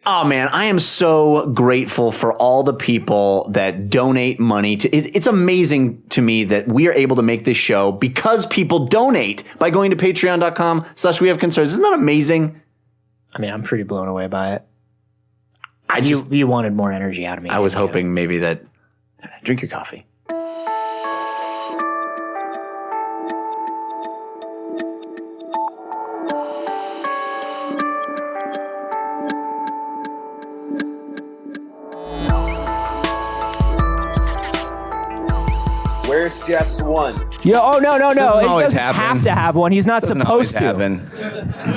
Oh man, I am so grateful for all the people that donate money to it's amazing to me that we are able to make this show because people donate by going to patreon.com/we have concerns. Isn't that amazing? I mean, I'm pretty blown away by it. You wanted more energy out of me. I was hoping maybe that drink your coffee. Where's Jeff's one? No. It doesn't happen. have to have one. He's not supposed to. Happen.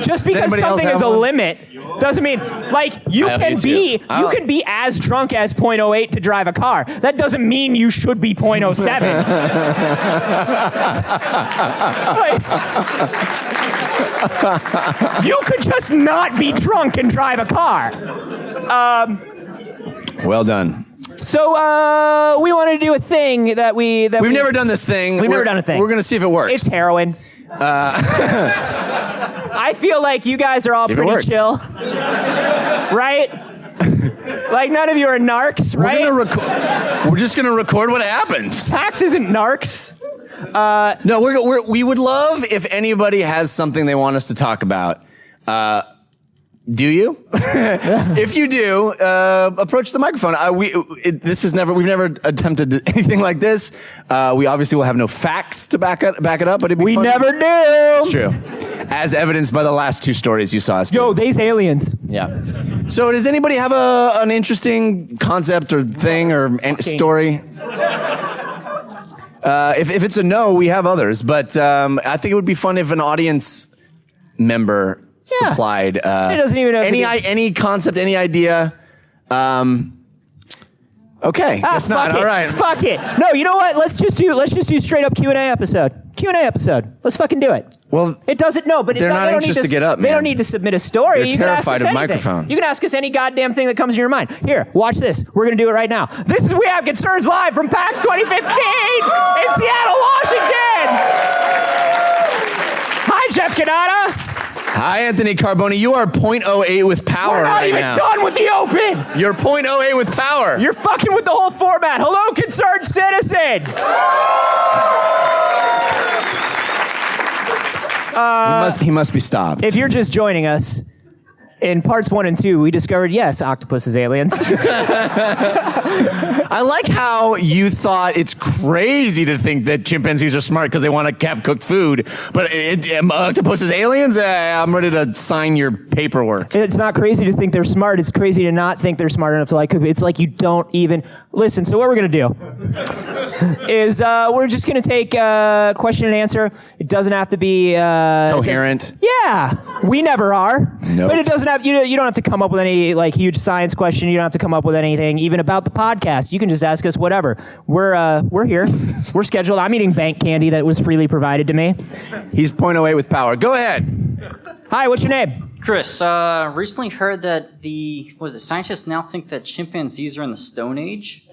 Just because something is a limit doesn't mean you can be as drunk as 0.08 to drive a car. That doesn't mean you should be 0.07. You could just not be drunk and drive a car. Well done. So we wanted to do a thing that we've never done this thing. We've never done a thing. We're going to see if it works. It's heroin. I feel like you guys are all pretty chill. Right? Like none of you are narcs, right? We're just going to record what happens. PAX isn't narcs. No, we would love if anybody has something they want us to talk about. Do you? If you do, approach the microphone. We've never attempted anything like this. We obviously will have no facts to back it up, but we never do. It's true, as evidenced by the last two stories you saw us do. Yo, these aliens. Yeah. So, does anybody have an interesting concept or thing or story? If it's a no, we have others, but I think it would be fun if an audience member supplied it doesn't even have any concept, any idea. Okay, that's not all right. Fuck it. No, you know what? Let's just do straight up Q&A episode. Let's fucking do it. Well, it doesn't. No, but they're not anxious to get up. They don't need to submit a story. They're terrified of microphone. You can ask us any goddamn thing that comes in your mind. Here, watch this. We're gonna do it right now. This is We Have Concerns live from PAX 2015 in Seattle, Washington. Hi, Jeff Canada. Hi, Anthony Carboni. You are 0.08 with power We're not right even now. done with the open. You're 0.08 with power. You're fucking with the whole format. Hello, concerned citizens. He must be stopped. If you're just joining us, in parts 1 and 2, we discovered, yes, octopus is aliens. I like how you thought it's crazy to think that chimpanzees are smart because they want to have cooked food, but octopus is aliens? I'm ready to sign your paperwork. It's not crazy to think they're smart. It's crazy to not think they're smart enough to like cook food. It's like you don't even... Listen, so what we're going to do is we're just going to take question and answer. It doesn't have to be... coherent. Yeah, we never are. Nope. But it doesn't have... You don't have to come up with any like huge science question. You don't have to come up with anything even about the podcast. You can just ask us whatever. We're here. We're scheduled. I'm eating bank candy that was freely provided to me. He's 0.08 with power. Go ahead. Hi, what's your name? Chris, recently heard that scientists now think that chimpanzees are in the Stone Age,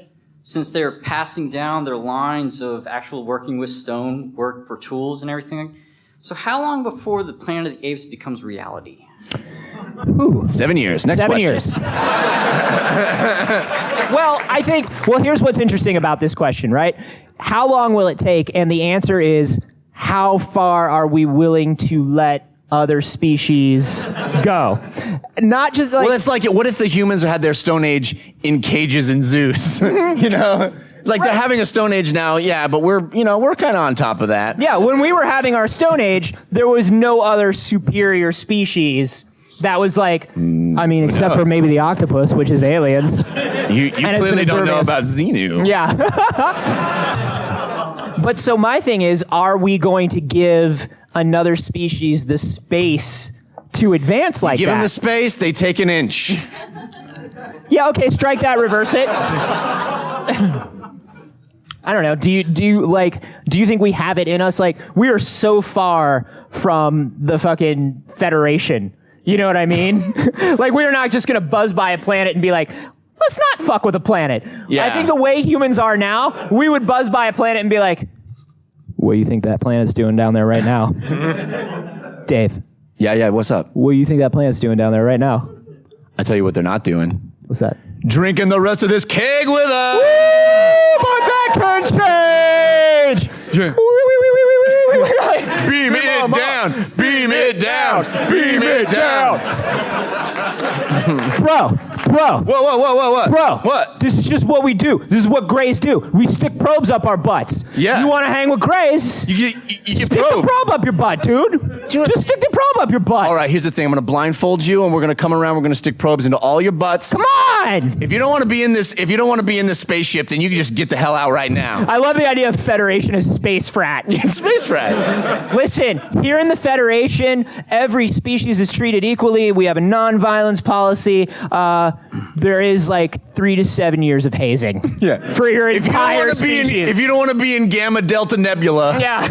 since they're passing down their lines of actual working with stone work for tools and everything. So how long before the Planet of the Apes becomes reality? Ooh. 7 years. Next 7 question. years. Well, here's what's interesting about this question, right? How long will it take? And the answer is, how far are we willing to let other species go? Not just like... Well, it's like, what if the humans had their Stone Age in cages in zoos? You know? Like, they're having a Stone Age now, yeah, but we're kind of on top of that. Yeah, when we were having our Stone Age, there was no other superior species that was like, except for maybe the octopus, which is aliens. You clearly don't know about Xenu. Yeah. But so my thing is, are we going to give another species the space to advance like that? Give them the space, they take an inch. Yeah, okay, strike that, reverse it. I don't know. Do you think we have it in us? Like, we are so far from the fucking Federation. You know what I mean? Like, we're not just gonna buzz by a planet and be like, let's not fuck with a planet. Yeah. I think the way humans are now, we would buzz by a planet and be like, what do you think that planet's doing down there right now? Dave. Yeah, what's up? What do you think that planet's doing down there right now? I tell you what they're not doing. What's that? Drinking the rest of this keg with us. But that can change. Beam it down. Beam it down. Beam it down. Bro. Whoa. Bro, What? This is just what we do. This is what Greys do. We stick probes up our butts. Yeah. You want to hang with Greys? You get Stick the probe up your butt, dude. Just stick the probe up your butt. All right, here's the thing. I'm going to blindfold you, and we're going to come around. We're going to stick probes into all your butts. Come on. If you don't want to be in this, spaceship, then you can just get the hell out right now. I love the idea of Federation as space frat. Space rat. Listen, here in the Federation, every species is treated equally. We have a non-violence policy. There is like 3 to 7 years of hazing. Yeah. For your entire species. If you don't want to be in Gamma Delta Nebula. Yeah.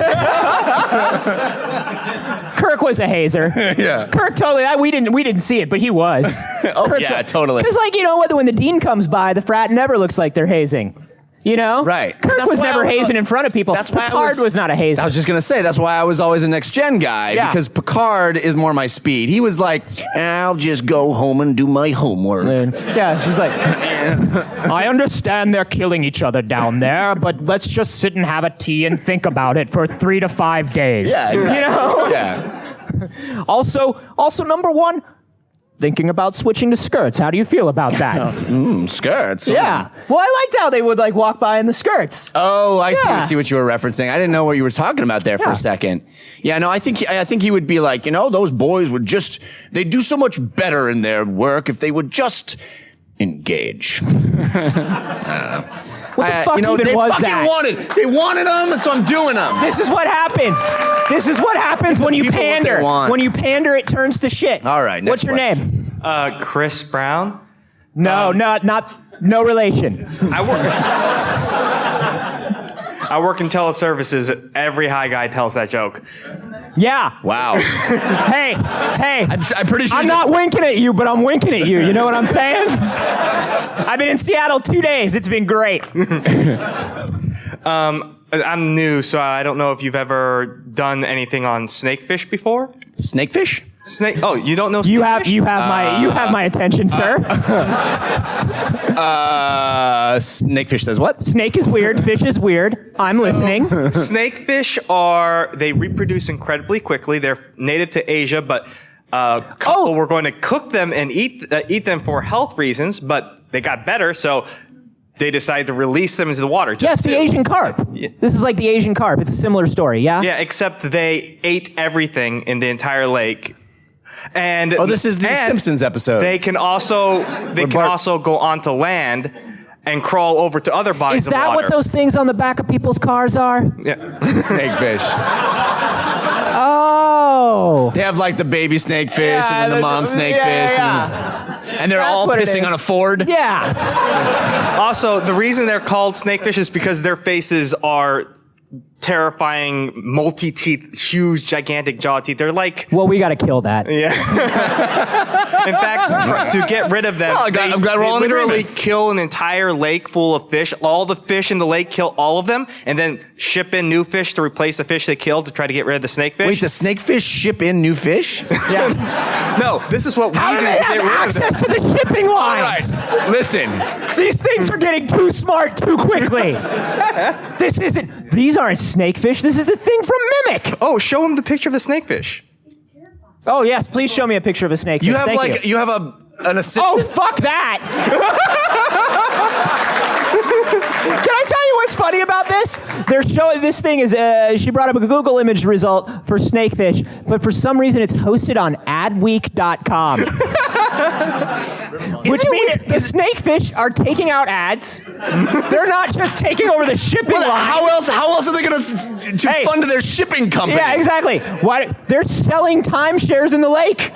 Kirk was a hazer. Yeah. Kirk totally. We didn't see it, but he was. Totally. It's like, when the dean comes by, the frat never looks like they're hazing. Right. Kirk was never hazing in front of people. That's why Picard was not a hazer. I was just going to say, that's why I was always a next gen guy, because Picard is more my speed. He was like, I'll just go home and do my homework. Yeah, she's like, I understand they're killing each other down there, but let's just sit and have a tea and think about it for 3 to 5 days. Yeah, exactly. Yeah. Also, number one, thinking about switching to skirts. How do you feel about that? Skirts. Yeah. Well, I liked how they would walk by in the skirts. Oh, I see what you were referencing. I didn't know what you were talking about there for a second. Yeah, no, I think he would be like, those boys would they'd do so much better in their work if they would just engage. What the fuck even was that? They wanted them, so I'm doing them. This is what happens. This is what happens when you pander. When you pander, it turns to shit. All right. What's your name? Chris Brown. No, no relation. I work in teleservices. Every high guy tells that joke. Yeah. Wow. Hey. I'm pretty sure. I'm not winking at you, but I'm winking at you. You know what I'm saying? I've been in Seattle 2 days. It's been great. I'm new, so I don't know if you've ever done anything on snakefish before. Snakefish? Oh, you don't know snakefish? You have my attention, sir. Snakefish says what? Snake is weird. Fish is weird. I'm listening. Snakefish they reproduce incredibly quickly. They're native to Asia, but couple were going to cook them and eat them for health reasons, but they got better, so they decided to release them into the water. Yes, the Asian carp. Yeah. This is like the Asian carp. It's a similar story, yeah? Yeah, except they ate everything in the entire lake. And this is the Simpsons episode. They can also go onto land and crawl over to other bodies of water. Is that what those things on the back of people's cars are? Yeah. Snakefish. Oh. They have like the baby snakefish and then the mom snakefish. And they're all pissing on a Ford. Yeah. Also, the reason they're called snakefish is because their faces are terrifying, multi-teeth, huge, gigantic jaw teeth. They're like... Well, we gotta kill that. Yeah. In fact, to get rid of them, they literally kill an entire lake full of fish. All the fish in the lake, kill all of them, and then ship in new fish to replace the fish they killed to try to get rid of the snakefish. Wait, the snakefish ship in new fish? Yeah. No, this is what we do to get rid of them. Access to the shipping lines. All right, listen. These things are getting too smart too quickly. These aren't snakefish. This is the thing from Mimic. Oh, show him the picture of the snakefish. Oh, yes. Please show me a picture of a snakefish. You have you have an assistant? Oh, fuck that. Can I tell you what's funny about this? They're showing this thing is she brought up a Google image result for snakefish, but for some reason it's hosted on adweek.com. Which means the snakefish are taking out ads. They're not just taking over the shipping line. How else are they going to fund their shipping company? Yeah, exactly. Why they're selling timeshares in the lake.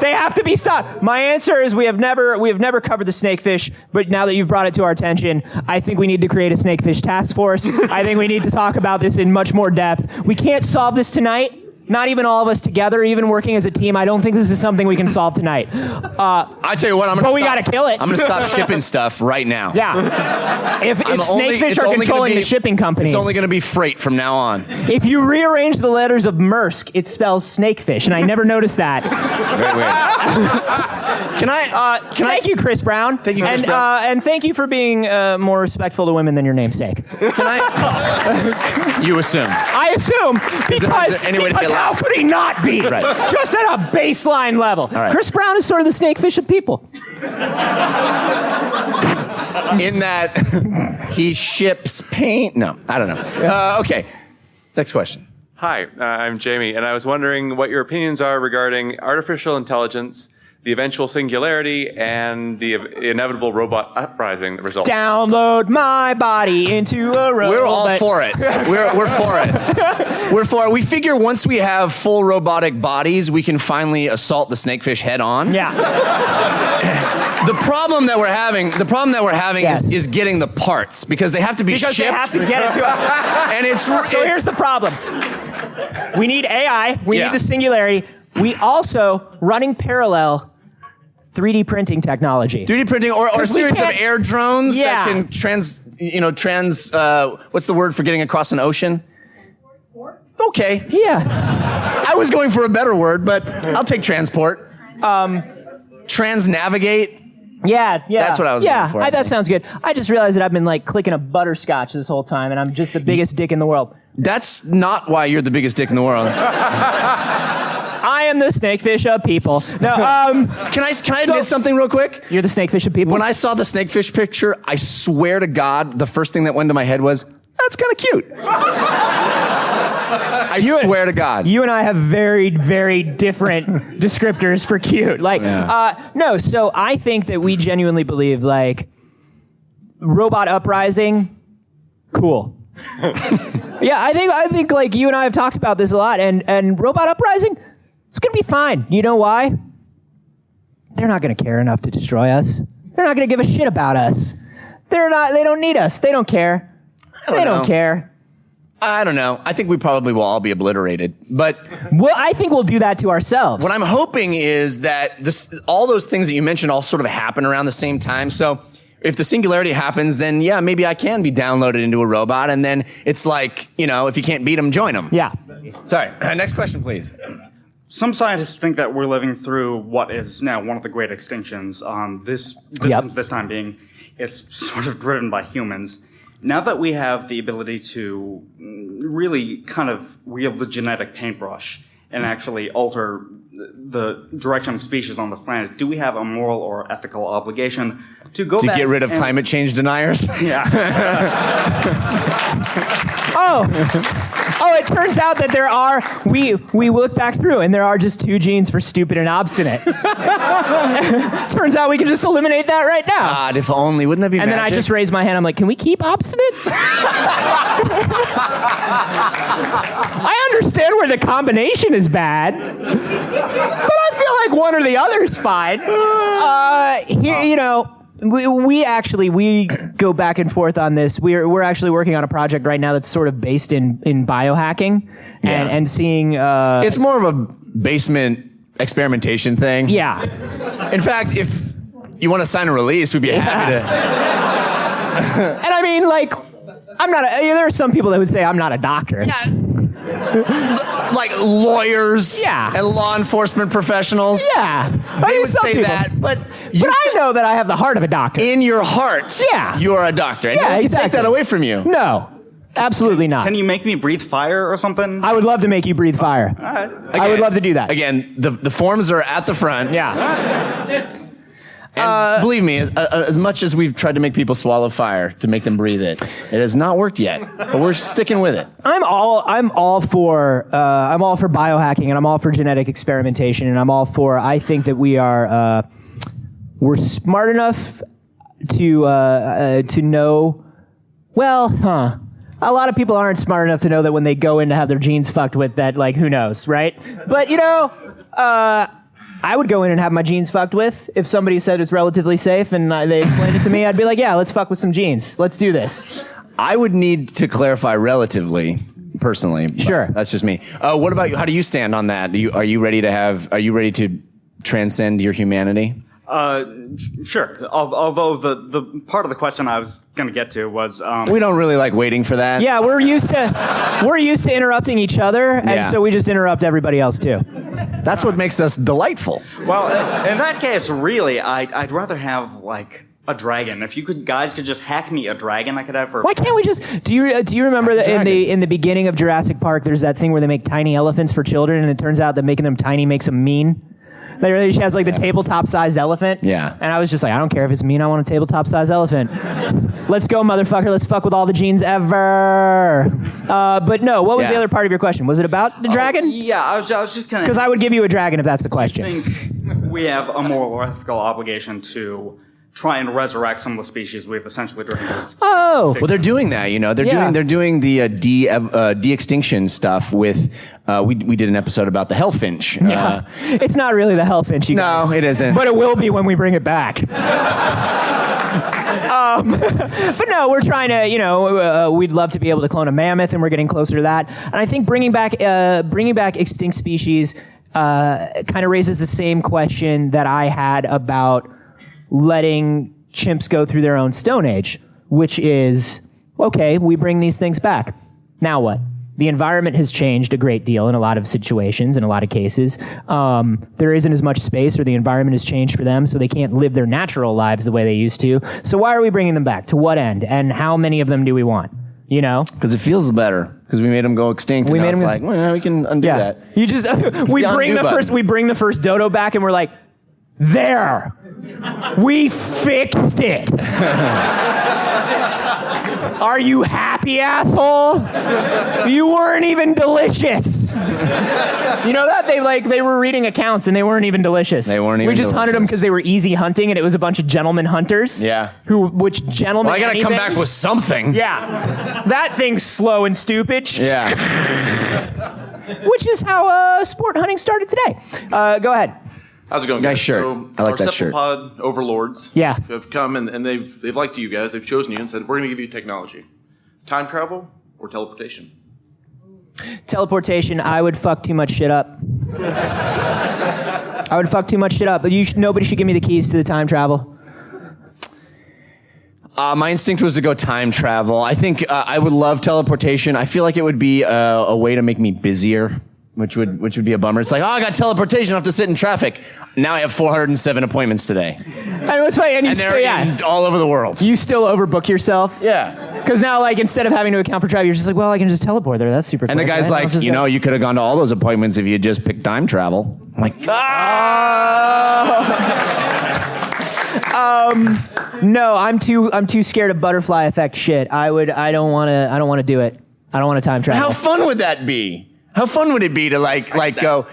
They have to be stopped. My answer is we have never covered the snakefish, but now that you've brought it to our attention, I think we need to create a snakefish task force. I think we need to talk about this in much more depth. We can't solve this tonight. Not even all of us together, even working as a team. I don't think this is something we can solve tonight. I tell you what, But we gotta kill it. I'm gonna stop shipping stuff right now. Yeah. If snakefish are controlling the shipping companies. It's only gonna be freight from now on. If you rearrange the letters of Maersk, it spells snakefish, and I never noticed that. Very weird. Thank you, Chris Brown. Thank you, Chris Brown. And thank you for being more respectful to women than your namesake. You assume. I assume because how could he not be? Right. Just at a baseline level. Right. Chris Brown is sort of the snakefish of people. In that he ships paint. No, I don't know. Okay, next question. Hi, I'm Jamie, and I was wondering what your opinions are regarding artificial intelligence, the eventual singularity, and the inevitable robot uprising that results. Download my body into a robot. We're all for it. We're for it. We're for it. We figure once we have full robotic bodies, we can finally assault the snakefish head on. Yeah. The problem that we're having Yes. is getting the parts because they have to be Because shipped. they have to get it to us. And So here's the problem. We need AI. We Yeah. need the singularity. We also, running parallel, 3D printing technology. 3D printing or a 'Cause we series of can't- air drones Yeah. that can what's the word for getting across an ocean? Okay. Yeah. I was going for a better word, but I'll take transport. Transnavigate. Yeah. That's what I was going for, I that think. sounds good. I just realized that I've been like clicking a butterscotch this whole time, and I'm just the biggest dick in the world. That's not why you're the biggest dick in the world. I am the snakefish of people. No, Can I admit something real quick? you're the snakefish of people. When I saw the snakefish picture, I swear to God, the first thing that went to my head was, that's kind of cute. I swear to God. You and I have very, very different descriptors for cute. Like, no, so I think that we genuinely believe, like, robot uprising, cool. Yeah, I think like you and I have talked about this a lot, and robot uprising, it's gonna be fine. You know why? They're not gonna care enough to destroy us. They're not gonna give a shit about us. They don't need us. They don't care. They don't care. I don't know. I think we probably will all be obliterated. But Well, I think we'll do that to ourselves. what I'm hoping is that all those things that you mentioned all sort of happen around the same time. So if the singularity happens, then yeah, maybe I can be downloaded into a robot. And then it's like, if you can't beat them, join them. Yeah. Sorry. Next question, please. Some scientists think that we're living through what is now one of the great extinctions. This time being, it's sort of driven by humans. Now that we have the ability to really kind of wield the genetic paintbrush and actually alter the direction of species on this planet, do we have a moral or ethical obligation to go back To get rid of and- climate change deniers? Yeah. Oh, it turns out that there are, we look back through and there are just 2 genes for stupid and obstinate. Turns out we can just eliminate that right now. God, if only. Wouldn't that be And magic? then I just raise my hand. I'm like, can we keep obstinate? I understand where the combination is bad, but I feel like one or the other is fine. We go back and forth on this. We're actually working on a project right now that's sort of based in biohacking and seeing. It's more of a basement experimentation thing. Yeah. In fact, if you want to sign a release, we'd be happy to. And I mean, like, there are some people that would say I'm not a doctor. Like lawyers and law enforcement professionals. Yeah. They would some say people. that, but I know that I have the heart of a doctor. in your heart, you're a doctor. And Yeah, no one can take exactly. that away from you. No, absolutely not. Can you make me breathe fire or something? I would love to make you breathe fire. I would love to do that. Again, the forms are at the front. Yeah. And believe me, as much as we've tried to make people swallow fire to make them breathe it, it has not worked yet. But we're sticking with it. I'm all for biohacking, and I'm all for genetic experimentation, and I think that we're smart enough to know. Well, a lot of people aren't smart enough to know that when they go in to have their genes fucked with, that, like, who knows, right? But I would go in and have my genes fucked with if somebody said it's relatively safe and they explained it to me. I'd be like, yeah, let's fuck with some genes. Let's do this. I would need to clarify relatively, personally. but Sure. that's just me. What about you? How do you stand on that? Are you ready to transcend your humanity? Sure. Although the part of the question I was going to get to was, We don't really like waiting for that. Yeah, we're used to interrupting each other, and Yeah. so we just interrupt everybody else too. That's what makes us delightful. well, in that case, really, I'd rather have like a dragon. If you guys could just hack me a dragon, I could have for. Why can't we just? Do you remember that in the beginning of Jurassic Park, there's that thing where they make tiny elephants for children, and it turns out that making them tiny makes them mean. She has like the tabletop-sized elephant. Yeah. And I was just like, I don't care if it's mean. I want a tabletop-sized elephant. Let's go, motherfucker. Let's fuck with all the genes ever. But no, what was the other part of your question? Was it about the dragon? Yeah, I was just kind of. Because I would give you a dragon if that's the I question. think we have a moral or ethical obligation to try and resurrect some of the species we've essentially driven towards. Oh. Well, they're doing that, you know. Yeah. They're doing the de-extinction stuff with. We did an episode about the hellfinch. Yeah. It's not really the hellfinch. You guys. No, it isn't. But it will be when we bring it back. But no, we're trying to, we'd love to be able to clone a mammoth, and we're getting closer to that. And I think bringing back extinct species kind of raises the same question that I had about letting chimps go through their own Stone Age, which is, okay, we bring these things back. Now what? The environment has changed a great deal in a lot of situations, in a lot of cases. There isn't as much space, or the environment has changed for them, so they can't live their natural lives the way they used to. So why are we bringing them back? To what end? And how many of them do we want? You know? Because it feels better. Because we made them go extinct. We and made now it's them- like, well, we can undo that. You just we bring the first dodo back, and we're like, there, we fixed it. Are you happy, asshole? You weren't even delicious. You know that they were reading accounts and they weren't even delicious. They weren't even We just hunted them delicious. because they were easy hunting, and it was a bunch of gentleman hunters. Yeah. Which gentlemen? Well, I gotta come back with something. Yeah. That thing's slow and stupid. Yeah. Which is how sport hunting started today. Go ahead. How's it going, Nice guys? shirt. I like our that shirt. Cephalopod overlords Yeah. have come and they've liked you guys. They've chosen you and said, we're going to give you technology. Time travel or teleportation? Teleportation, I would fuck too much shit up. I would fuck too much shit up. But nobody should give me the keys to the time travel. My instinct was to go time travel. I think I would love teleportation. I feel like it would be a way to make me busier, which would be a bummer. It's like, oh, I got teleportation. I don't have to sit in traffic. Now I have 407 appointments today. And what's funny, and you And still, they're all over the world. you still overbook yourself. Yeah. Because now, like, instead of having to account for traffic, you're just like, well, I can just teleport there. That's super. And the quick, guy's right? I'll like, just go. you could have gone to all those appointments if you just picked time travel. I'm like, No, I'm too scared of butterfly effect shit. I don't want to do it. I don't want to time travel. how fun would that be? How fun would it be to go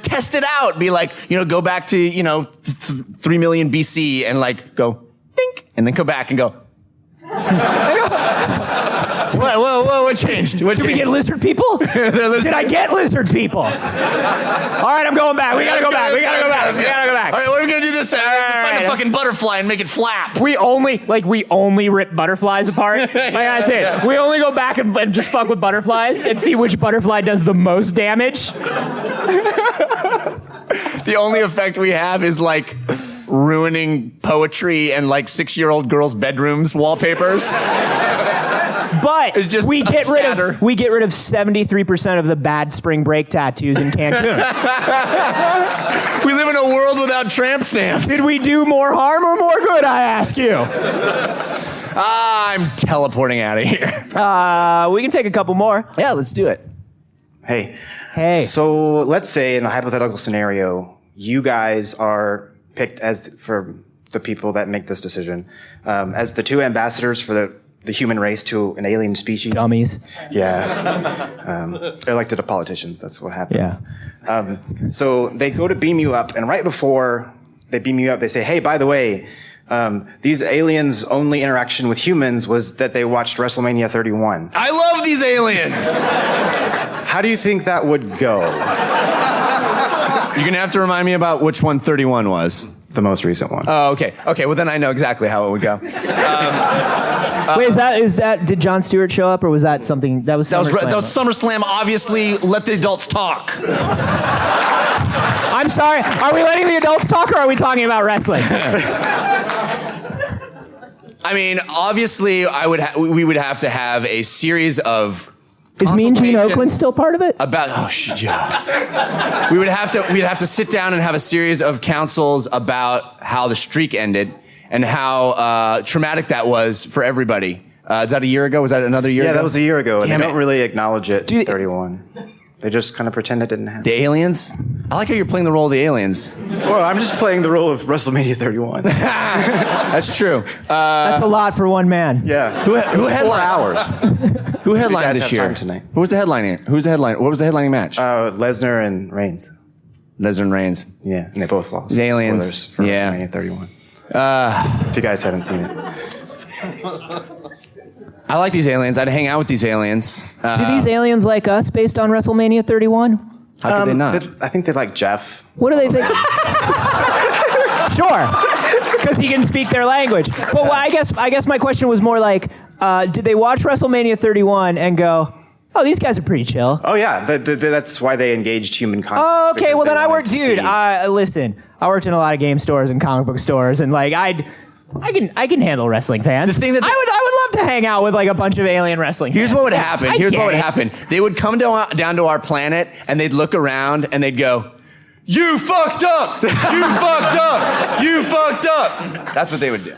test it out? Be like, go back to 3 million BC and go dink, and then go back and go. What changed? Did we get lizard people? Did I get lizard people? All right, I'm going back. We gotta go back. We gotta go back. All right, what are we gonna do this time? Let's find right. a fucking butterfly and make it flap. We only rip butterflies apart. Like, that's it. We only go back and just fuck with butterflies and see which butterfly does the most damage. The only effect we have is ruining poetry and 6-year-old girls' bedrooms wallpapers. But It's just we a get sadder. rid of 73% of the bad spring break tattoos in Cancun. We live in a world without tramp stamps. Did we do more harm or more good, I ask you? I'm teleporting out of here. We can take a couple more. Yeah, let's do it. Hey. Hey. So let's say in a hypothetical scenario, you guys are picked for the people that make this decision as the two ambassadors for the human race to an alien species. Dummies. Yeah. Elected a politician. That's what happens. Yeah. So they go to beam you up, and right before they beam you up, they say, hey, by the way, these aliens' only interaction with humans was that they watched Wrestlemania 31. I love these aliens. How do you think that would go? You're gonna have to remind me about which one 31 was. The most recent one. Oh, okay. Okay, well then I know exactly how it would go. Wait, is that? Did Jon Stewart show up, or was that something that was? That was SummerSlam? SummerSlam. Obviously, let the adults talk. I'm sorry. Are we letting the adults talk, or are we talking about wrestling? I mean, obviously, we would have to have a series of. Is Mean Gene Oakland still part of it? We'd have to sit down and have a series of councils about how the streak ended and how traumatic that was for everybody. Is that a year ago? Was that another year ago? Yeah, that was a year ago, and Damn they it. don't really acknowledge it. 31. They just kind of pretend it didn't happen. The aliens? I like how you're playing the role of the aliens. Well, I'm just playing the role of WrestleMania 31. That's true. That's a lot for one man. Yeah. Who 4 headlined? hours. Who You headlined guys this have year? time tonight. Who was the headliner? Who's the headliner? What was the headlining match? Lesnar and Reigns. Lesnar and Reigns. Yeah, and they both lost. The aliens. Spoilers for Yeah. WrestleMania 31. If you guys haven't seen it. I like these aliens. I'd hang out with these aliens. Do these aliens like us based on WrestleMania 31? How could they not? I think they like Jeff. What do they think? Sure, because he can speak their language. But I guess my question was more like, did they watch WrestleMania 31 and go, "Oh, these guys are pretty chill"? Oh yeah, that's why they engaged human content. Oh, okay. because Well, they then I wanted worked, to dude. see- Listen, I worked in a lot of game stores and comic book stores, and like I can handle wrestling fans. The thing that I would love to hang out with like a bunch of alien wrestling. Here's fans. what would happen. I Here's get what would it. happen. They would come down to our planet and they'd look around and they'd go, "You fucked up! You fucked up! You fucked up!" That's what they would do.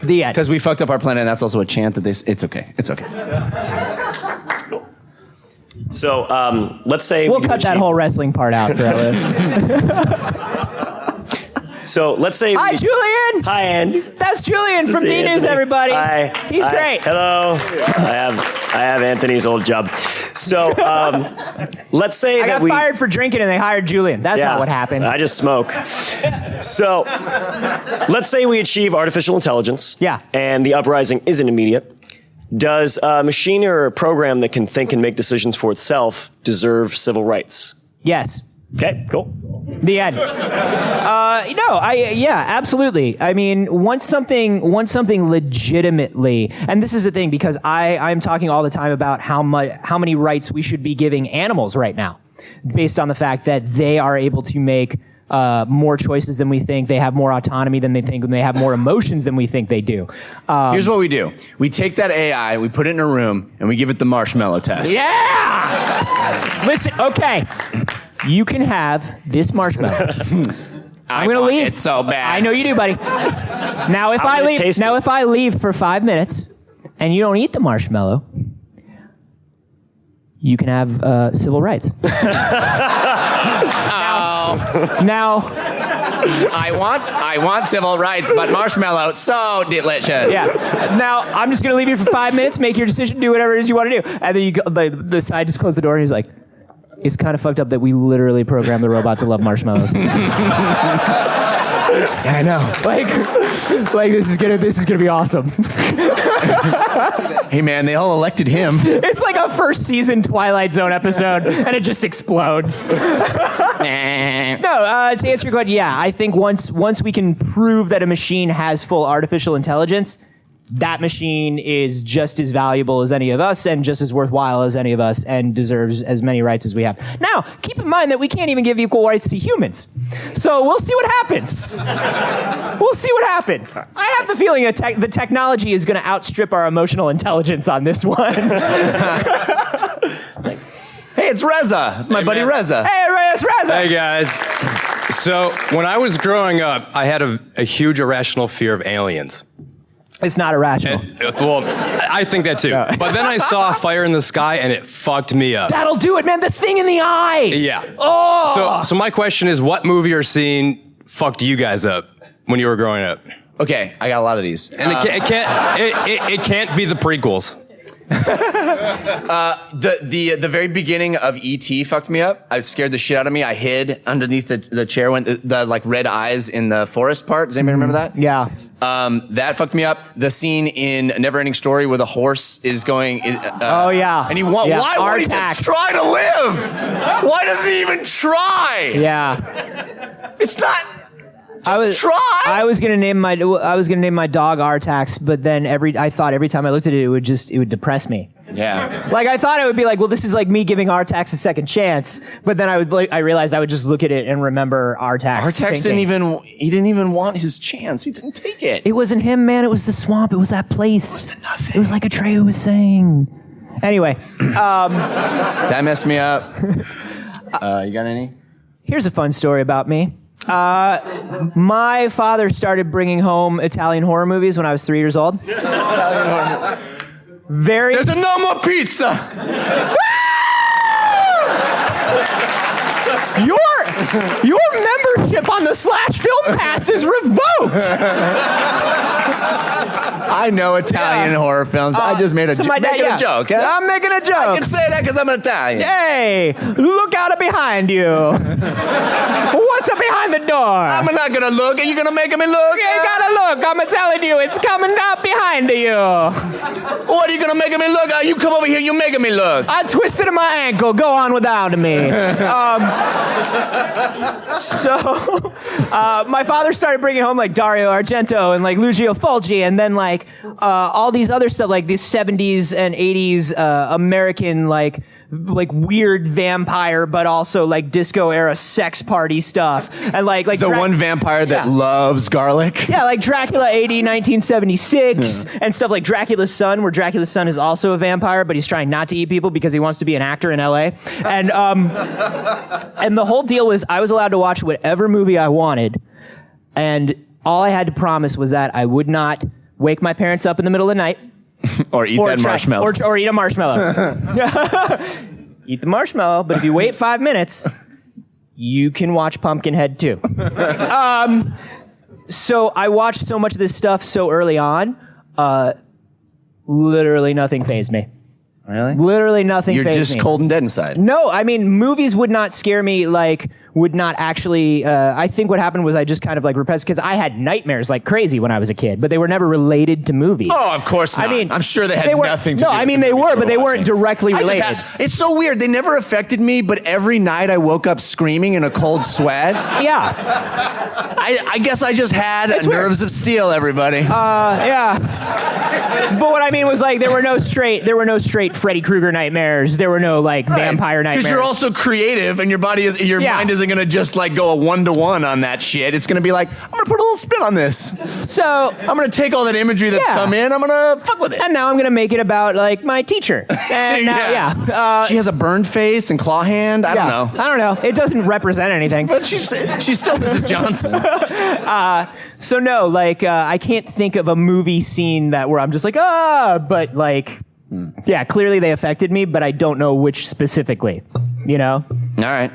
The end. Because we fucked up our planet, and that's also a chant that it's okay. It's okay. So let's say We'll cut that whole wrestling part out, Thriller. So let's say. Hi, Julian. Hi, Andy. That's Julian from See D News, Anthony. everybody. Hi. He's Hi. great. Hello. I have Anthony's old job. So let's say I that got we fired for drinking, and they hired Julian. That's not what happened. I just smoke. So let's say we achieve artificial intelligence. Yeah. And the uprising isn't immediate. Does a machine or a program that can think and make decisions for itself deserve civil rights? Yes. Okay, cool. The end. Yeah, absolutely. I mean, once something legitimately, and this is the thing, because I'm talking all the time about how many rights we should be giving animals right now, based on the fact that they are able to make more choices than we think. They have more autonomy than they think, and they have more emotions than we think they do. Here's what we do. We take that AI, we put it in a room, and we give it the marshmallow test. Yeah! Listen, okay. You can have this marshmallow. I'm gonna leave. It's so bad. I know you do, buddy. Now, if I'm gonna taste it. if I leave for 5 minutes and you don't eat the marshmallow, you can have civil rights. Now, I want civil rights, but marshmallow, so delicious. yeah. Now, I'm just gonna leave you for 5 minutes. Make your decision. Do whatever it is you want to do. And then you go, the side just closed the door, and he's like, "It's kind of fucked up that we literally programmed the robot to love marshmallows." Yeah, I know. Like this is gonna be awesome. Hey man, they all elected him. It's like a first season Twilight Zone episode, and it just explodes. No, to answer your question, yeah, I think once we can prove that a machine has full artificial intelligence, that machine is just as valuable as any of us and just as worthwhile as any of us and deserves as many rights as we have. Now, keep in mind that we can't even give equal rights to humans. So we'll see what happens. We'll see what happens. I have the feeling that the technology is going to outstrip our emotional intelligence on this one. Hey, it's Reza. It's my buddy Reza. Hey, it's Reza. Hey, guys. So, when I was growing up, I had a huge irrational fear of aliens. It's not irrational. Well, I think that too. But then I saw a fire in the sky and it fucked me up. That'll do it, man. The thing in the eye. Yeah. Oh. So my question is, what movie or scene fucked you guys up when you were growing up? Okay, I got a lot of these. And it can't be the prequels. The very beginning of E.T. fucked me up. I scared the shit out of me. I hid underneath the chair when the like red eyes in the forest part. Does anybody remember that? Yeah. That fucked me up. The scene in Neverending Story where the horse is going. Oh yeah. And Yeah. why won't he just try to live? Why doesn't he even try? Yeah. It's not. I was gonna name my dog Artax, but then I thought every time I looked at it, it would depress me. Yeah. Like I thought it would be like, well, this is like me giving Artax a second chance, but then I realized I would just look at it and remember Artax. Artax didn't even want his chance. He didn't take it. It wasn't him, man. It was the swamp. It was that place. It was the nothing. It was like Atreyu was saying. Anyway, that messed me up. You got any? Here's a fun story about me. My father started bringing home Italian horror movies when I was 3 years old. Italian horror movies. There's no more pizza. Your membership on the Slash Film Cast is revoked. I know Italian horror films. I just made a joke. I'm making a joke. I can say that because I'm Italian. Hey, look out behind you. What's up behind the door? I'm not gonna look. Are you gonna make me look? You ain't gotta look. I'm telling you, it's coming up behind you. What are you gonna make me look? You come over here. You making me look. I twisted my ankle. Go on without me. So, my father started bringing home like Dario Argento and like Lucio Fulci, and then like all these other stuff, like these 70s and 80s American like weird vampire, but also like disco era sex party stuff, and like the one vampire that loves garlic. Yeah, like Dracula 80, 1976, and stuff like Dracula's Son, where Dracula's son is also a vampire, but he's trying not to eat people because he wants to be an actor in LA. And and the whole deal was I was allowed to watch whatever movie I wanted, and all I had to promise was that I would not wake my parents up in the middle of the night. Or eat that marshmallow. Or eat a marshmallow. Eat the marshmallow, but if you wait 5 minutes, you can watch Pumpkinhead too. So I watched so much of this stuff so early on, literally nothing fazed me. Really? Literally nothing You're fazed just me. cold and dead inside. No, I mean, movies would not scare me, would not actually, I think what happened was I just kind of like repressed, because I had nightmares like crazy when I was a kid, but they were never related to movies. Oh, of course not. I mean, I'm sure they had nothing to do with No, I mean, the they movies were, you but they weren't watching. directly related. It's so weird. They never affected me, but every night I woke up screaming in a cold sweat. Yeah. I guess I just had nerves of steel, everybody. Yeah. But what I mean was like there were no straight Freddy Krueger nightmares. There were no like vampire nightmares. Because you're also creative, and your mind isn't gonna just like go a 1-to-1 on that shit. It's gonna be like, I'm gonna put a little spin on this. So I'm gonna take all that imagery that's come in. I'm gonna fuck with it. And now I'm gonna make it about like my teacher. And she has a burned face and claw hand. I don't know. It doesn't represent anything. But she's still Mrs. Johnson. So no, like I can't think of a movie scene where I'm just like, but like, yeah, clearly they affected me, but I don't know which specifically, you know? All right.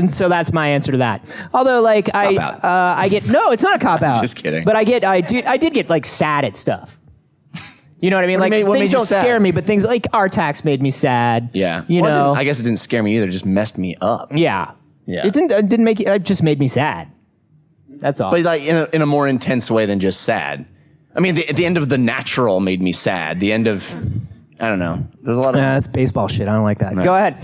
So that's my answer to that. Although like I get, no, it's not a cop out. Just kidding. But I did get like sad at stuff. You know what I mean? What Things made you don't sad? scare me, but things like Artax made me sad. Yeah. You know? I guess it didn't scare me either. It just messed me up. Yeah. Yeah. It didn't make it just made me sad. That's all. But like in a more intense way than just sad. I mean, the end of The Natural made me sad. The end of, I don't know. There's a lot of... that's baseball shit. I don't like that. No. Go ahead.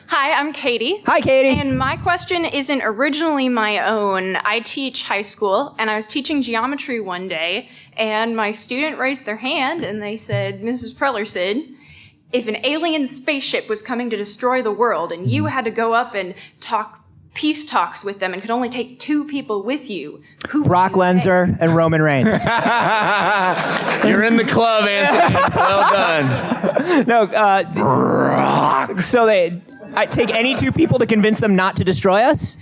Hi, I'm Katie. Hi, Katie. And my question isn't originally my own. I teach high school, and I was teaching geometry one day, and my student raised their hand, and they said, Mrs. Preller said, if an alien spaceship was coming to destroy the world, and you had to go up and talk peace talks with them and could only take 2 people with you, who would Brock you take? Lesnar and Roman Reigns. You're in the club, Anthony. Well done. No, so I take any 2 people to convince them not to destroy us?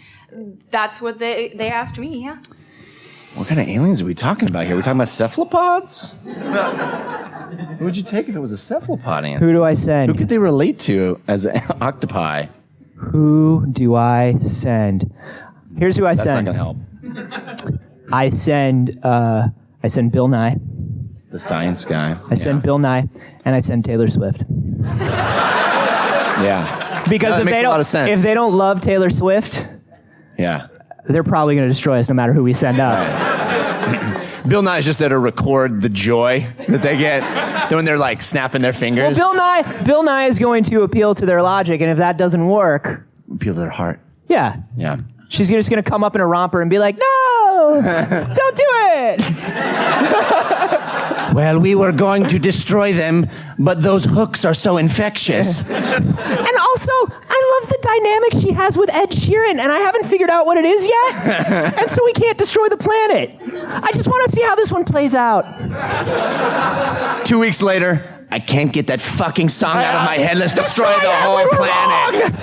That's what they asked me, yeah. What kind of aliens are we talking about here? We're talking about cephalopods? Who would you take if it was a cephalopod, Anthony? Who do I send? Who could they relate to as an octopi? Who do I send? Here's who I send. That's not gonna help. I send Bill Nye. The science guy. I send Bill Nye, and I send Taylor Swift. Yeah. Because that makes a lot of sense. if they don't love Taylor Swift, yeah, they're probably going to destroy us no matter who we send up. Bill Nye is just there to record the joy that they get when they're like snapping their fingers. Well, Bill Nye is going to appeal to their logic, and if that doesn't work, appeal to their heart. yeah. Yeah. She's just gonna come up in a romper and be like, "No, don't do it." Well, we were going to destroy them, but those hooks are so infectious. And also, I love the dynamic she has with Ed Sheeran, and I haven't figured out what it is yet. And so we can't destroy the planet. I just want to see how this one plays out. 2 weeks later, I can't get that fucking song out of my head. Let's destroy the whole planet.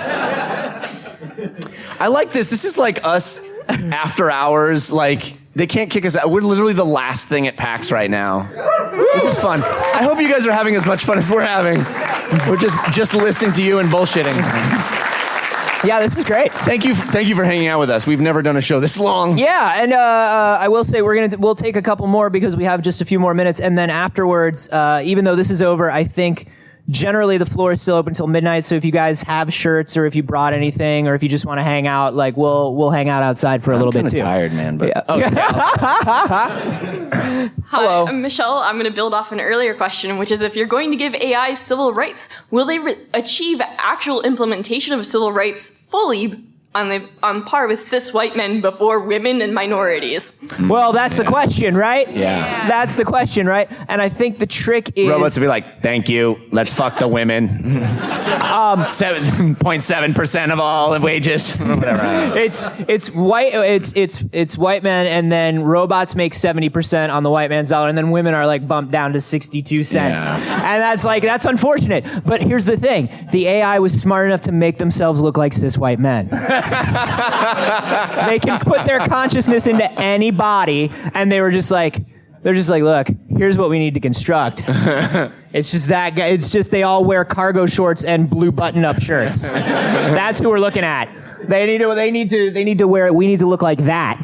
I like this. This is like us after hours. Like, they can't kick us out. We're literally the last thing at PAX right now. This is fun. I hope you guys are having as much fun as we're having. We're just listening to you and bullshitting. Yeah, this is great. Thank you for hanging out with us. We've never done a show this long. Yeah, and I will say we'll take a couple more because we have just a few more minutes, and then afterwards, even though this is over, I think generally the floor is still open until midnight. So if you guys have shirts, or if you brought anything, or if you just want to hang out, like we'll hang out outside for a little bit too. I'm tired, man. But yeah. Hello. Hi, I'm Michelle. I'm going to build off an earlier question, which is if you're going to give AI civil rights, will they achieve actual implementation of civil rights fully on par with cis white men before women and minorities? Well, that's the question, right? Yeah. That's the question, right? And I think the trick is robots would be like, "Thank you. Let's fuck the women." 7.7% of all wages. Whatever. It's white men, and then robots make 70% on the white man's dollar, and then women are like bumped down to 62 cents. Yeah. And that's unfortunate. But here's the thing: the AI was smart enough to make themselves look like cis white men. They can put their consciousness into any body, and they're just like, look, here's what we need to construct. It's just that guy. It's just they all wear cargo shorts and blue button-up shirts. That's who we're looking at. They need to wear it. We need to look like that.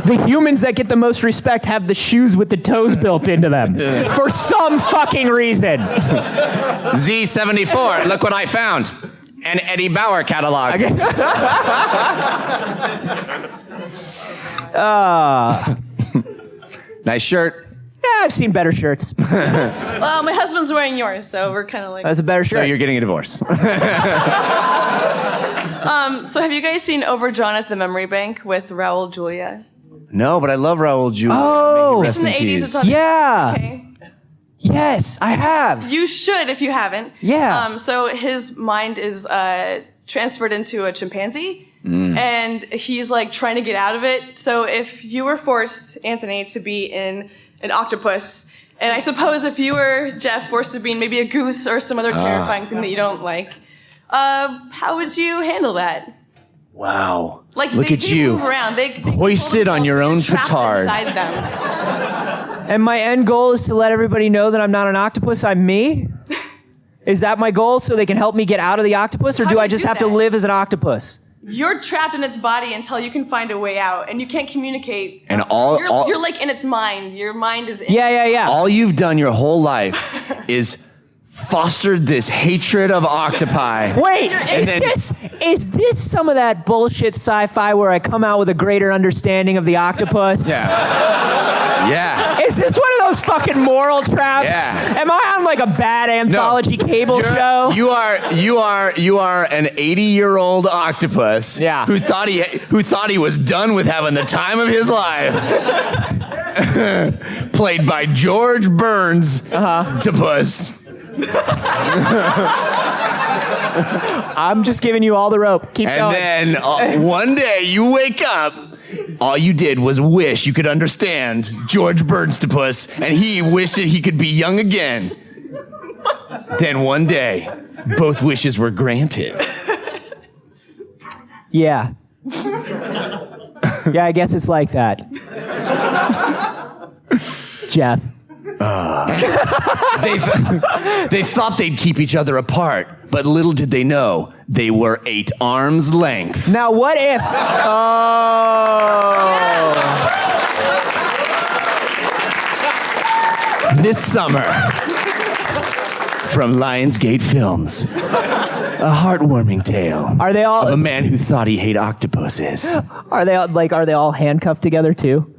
The humans that get the most respect have the shoes with the toes built into them. For some fucking reason. Z74, look what I found. An Eddie Bauer catalog. Nice shirt. Yeah, I've seen better shirts. Well, my husband's wearing yours, so we're kind of like... That's a better shirt. So you're getting a divorce. So have you guys seen Overdrawn at the Memory Bank with Raul Julia? No, but I love Raul Julia. Oh, It's in the 80s. It's on yeah. okay. Yes, I have. You should if you haven't. Yeah. So his mind is transferred into a chimpanzee, and he's like trying to get out of it. So if you were forced, Anthony, to be in an octopus, and I suppose if you were, Jeff, forced to be in maybe a goose or some other terrifying thing that you don't like, how would you handle that? Wow. Like Look they at you. move around. They hoisted on your own trapped petard. inside them. And my end goal is to let everybody know that I'm not an octopus, I'm me? Is that my goal, so they can help me get out of the octopus, or How do do I you just do have that? to live as an octopus? You're trapped in its body until you can find a way out, and you can't communicate. And You're like in its mind. Your mind is in. Yeah. All you've done your whole life is fostered this hatred of octopi. Wait, is this some of that bullshit sci-fi where I come out with a greater understanding of the octopus? Yeah. Is this one of those fucking moral traps? Yeah. Am I on like a bad anthology cable show? You are an 80-year-old octopus who thought he was done with having the time of his life. Played by George Burns Octopus. I'm just giving you all the rope. Keep going. And then one day you wake up, all you did was wish you could understand George Burnstapus, and he wished that he could be young again. Then one day, both wishes were granted. Yeah. Yeah, I guess it's like that. Jeff. They thought they'd keep each other apart, but little did they know they were 8 arms length. Now what if... This summer, from Lionsgate Films, a heartwarming tale Are they all... of a man who thought he hated octopuses. Are they all handcuffed together too?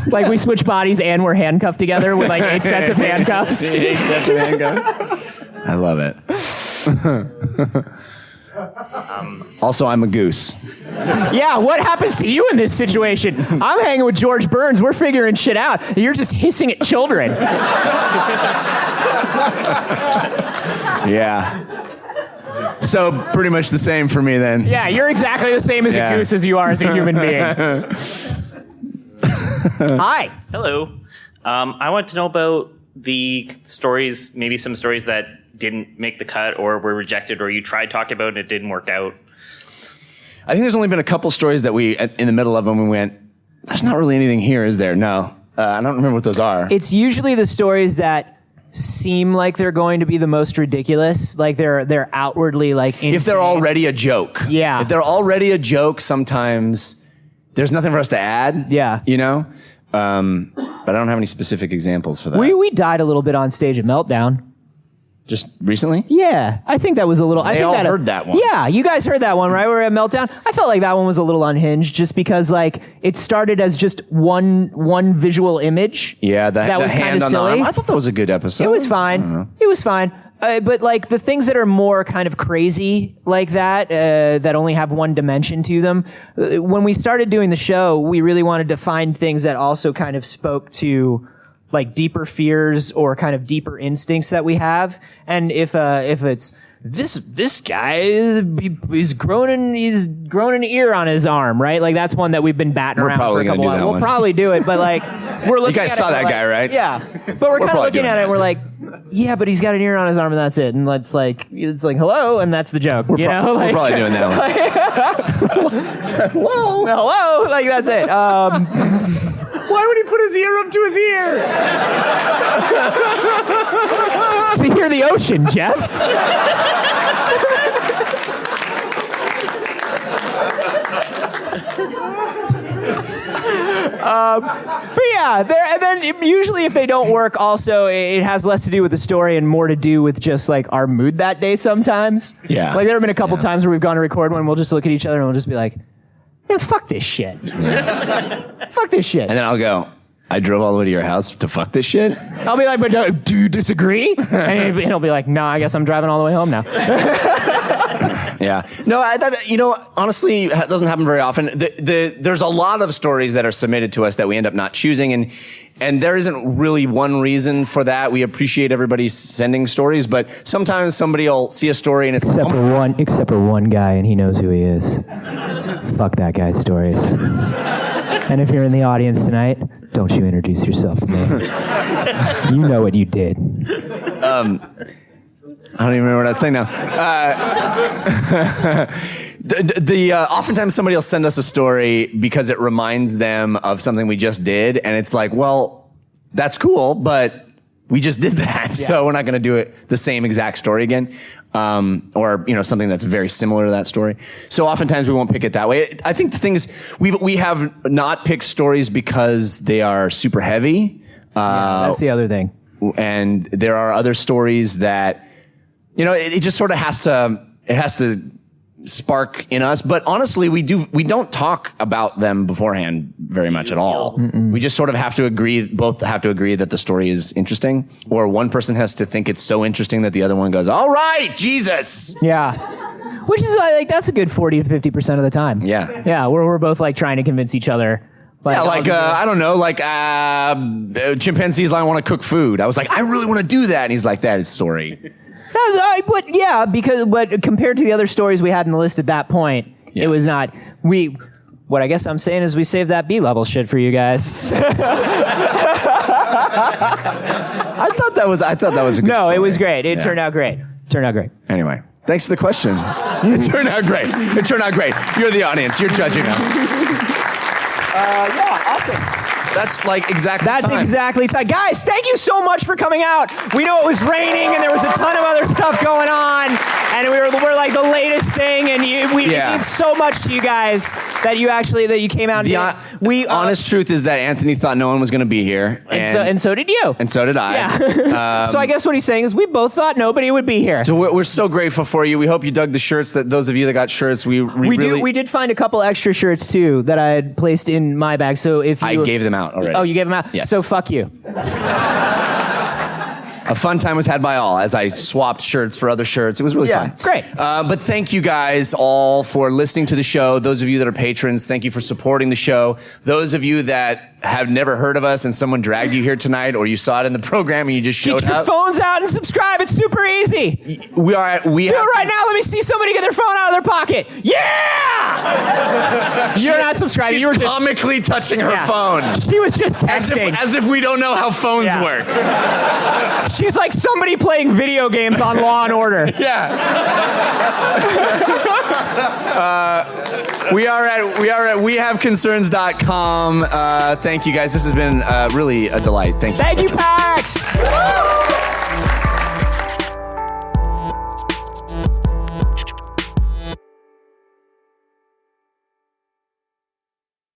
Like we switch bodies and we're handcuffed together with like 8 sets of handcuffs. 8 sets of handcuffs. I love it. Also, I'm a goose. Yeah, what happens to you in this situation? I'm hanging with George Burns. We're figuring shit out. You're just hissing at children. Yeah. So pretty much the same for me then. Yeah, you're exactly the same as a goose as you are as a human being. Hi. Hello. I want to know about the stories, maybe some stories that didn't make the cut or were rejected or you tried talking about and it didn't work out. I think there's only been a couple stories that we, in the middle of them, we went, there's not really anything here, is there? No. I don't remember what those are. It's usually the stories that seem like they're going to be the most ridiculous, like they're outwardly like insane. If they're already a joke. Yeah. If they're already a joke, sometimes there's nothing for us to add. Yeah. You know? But I don't have any specific examples for that. We died a little bit on stage at Meltdown. Just recently? Yeah, I think that was a little. I think all heard that one. Yeah, you guys heard that one, right? We were at Meltdown. I felt like that one was a little unhinged, just because like it started as just one visual image. Yeah, that was hand kind of on the silly. arm. I thought that was a good episode. It was fine. It was fine. But like the things that are more kind of crazy like that, that only have one dimension to them. When we started doing the show, we really wanted to find things that also kind of spoke to like deeper fears or kind of deeper instincts that we have. And if it's this guy he's grown an ear on his arm, right? Like that's one that we've been batting around for a couple of. We'll probably do it, but like we're looking. You guys at saw it, that like, guy, right? Yeah, but we're kind of looking at it. And we're like, yeah, but he's got an ear on his arm, and that's it. And it's like hello, and that's the joke. We're probably doing that one. Hello, like that's it. Why would he put his ear up to his ear? To hear the ocean, Jeff. But yeah, and then usually if they don't work, also it has less to do with the story and more to do with just like our mood that day sometimes. Yeah. Like there have been a couple times where we've gone to record one and we'll just look at each other and we'll just be like, man, fuck this shit. Fuck this shit. And then I'll go, I drove all the way to your house to fuck this shit? I'll be like, but do you disagree? And he'll be like, no, I guess I'm driving all the way home now. Yeah. No, honestly, it doesn't happen very often. There's a lot of stories that are submitted to us that we end up not choosing, and there isn't really one reason for that. We appreciate everybody sending stories, but sometimes somebody will see a story and it's except for one guy, and he knows who he is. Fuck that guy's stories. And if you're in the audience tonight, don't you introduce yourself to me. You know what you did. I don't even remember what I was saying now. Oftentimes somebody will send us a story because it reminds them of something we just did, and it's like, well, that's cool, but we just did that, so we're not going to do it the same exact story again, or something that's very similar to that story. So oftentimes we won't pick it that way. I think the thing is we have not picked stories because they are super heavy. That's the other thing. And there are other stories that. It just sort of has to spark in us. But honestly, we don't talk about them beforehand very much at all. Mm-mm. We just sort of both have to agree that the story is interesting, or one person has to think it's so interesting that the other one goes, all right, Jesus. Yeah. Which is like, that's a good 40 to 50% of the time. Yeah. Yeah. We're both like trying to convince each other. I don't know, chimpanzees want to cook food. I was like, I really want to do that. And he's like, that is story. But compared to the other stories we had in the list at that point, it was not. What I guess I'm saying is we saved that B-level shit for you guys. I thought that was a good story. It was great. It turned out great. Anyway, thanks for the question. It turned out great. You're the audience. You're judging us. Awesome. That's exactly time. Guys, thank you so much for coming out. We know it was raining and there was a ton of other stuff going on, and we're like the latest thing, and it means so much to you guys that you came out. The honest truth is that Anthony thought no one was going to be here, and so did you, and so did I. Yeah. So I guess what he's saying is we both thought nobody would be here. So we're so grateful for you. We hope you dug the shirts. That those of you that got shirts, we did find a couple extra shirts too that I had placed in my bag. So if I gave them out already. Oh, you gave them out? Yes. So fuck you. A fun time was had by all as I swapped shirts for other shirts. It was really fun. Great. But thank you guys all for listening to the show. Those of you that are patrons, thank you for supporting the show. Those of you that have never heard of us and someone dragged you here tonight, or you saw it in the program and you just showed Get your up. phones out and subscribe. It's super easy. We Do it right now. Let me see somebody get their phone out of their pocket. Yeah! You're not subscribing. She's You were just comically touching her phone. She was just texting. As if we don't know how phones work. She's like somebody playing video games on Law and Order. We are at wehaveconcerns.com. Thank you guys. This has been really a delight. Thank you. Thank you, PAX.